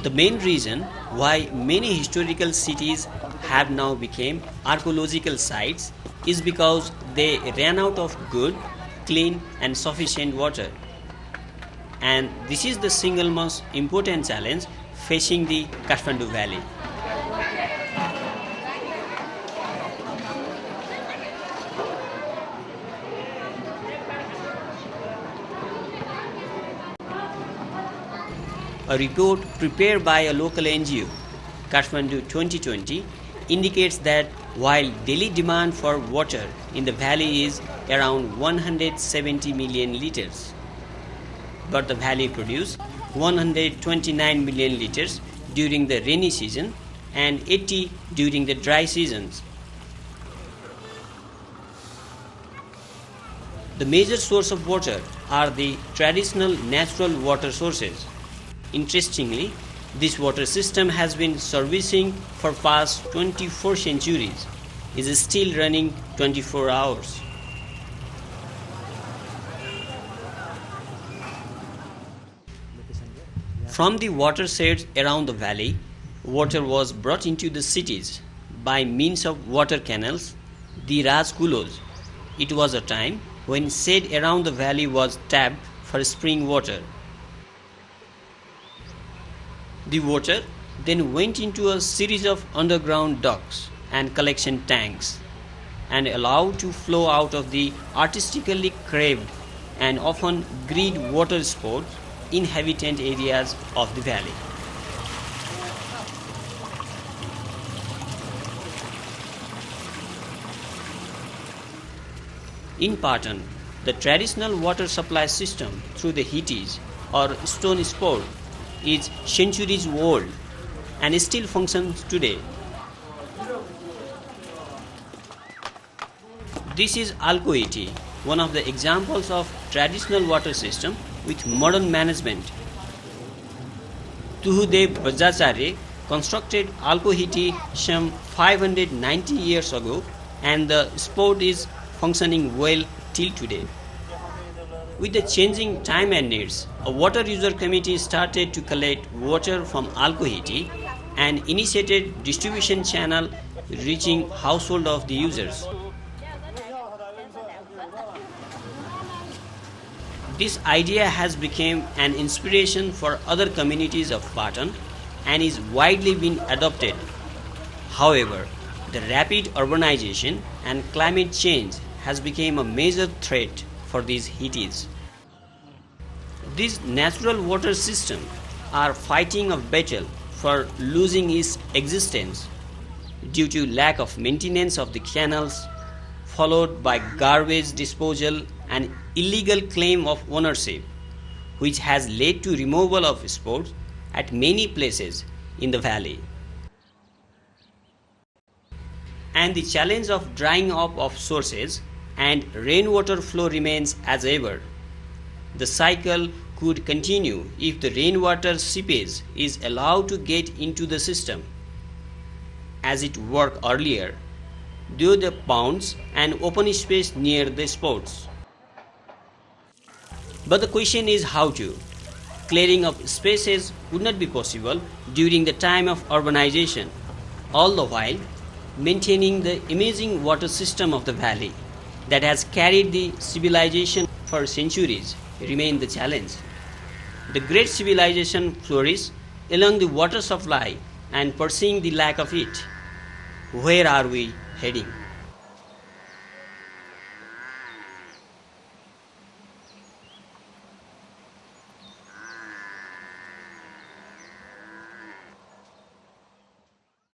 The main reason why many historical cities have now become archaeological sites is because they ran out of good, clean and sufficient water. And this is the single most important challenge facing the Kathmandu Valley. A report prepared by a local NGO, Kathmandu 2020, indicates that while daily demand for water in the valley is around 170 million liters, but the valley produces 129 million liters during the rainy season and 80 during the dry seasons. The major source of water are the traditional natural water sources. Interestingly, this water system has been servicing for past 24 centuries, is still running 24 hours. From the watersheds around the valley, water was brought into the cities by means of water canals, the Rajkulos. It was a time when shed around the valley was tapped for spring water. The water then went into a series of underground ducts and collection tanks and allowed to flow out of the artistically carved and often grid water sports inhabited areas of the valley. In Patan, the traditional water supply system through the Hittis or stone spout is centuries old and still functions today. This is Alko-Hiti, one of the examples of traditional water system with modern management. Tuhudev Vajracharya constructed Alko-Hiti some 590 years ago and the spout is functioning well till today. With the changing time and needs, a water user committee started to collect water from Alko-Hiti and initiated distribution channel reaching household of the users. This idea has become an inspiration for other communities of Patan and is widely being adopted. However, the rapid urbanization and climate change has become a major threat for these Hittis. These natural water systems are fighting a battle for losing its existence due to lack of maintenance of the canals, followed by garbage disposal and illegal claim of ownership, which has led to removal of spouts at many places in the valley. And the challenge of drying up of sources and rainwater flow remains as ever. The cycle could continue if the rainwater seepage is allowed to get into the system, as it worked earlier, due to the ponds and open space near the spouts. But the question is how to. Clearing of spaces would not be possible during the time of urbanization, all the while maintaining the amazing water system of the valley that has carried the civilization for centuries remain the challenge. The great civilization flourished along the water supply and pursuing the lack of it. Where are we heading?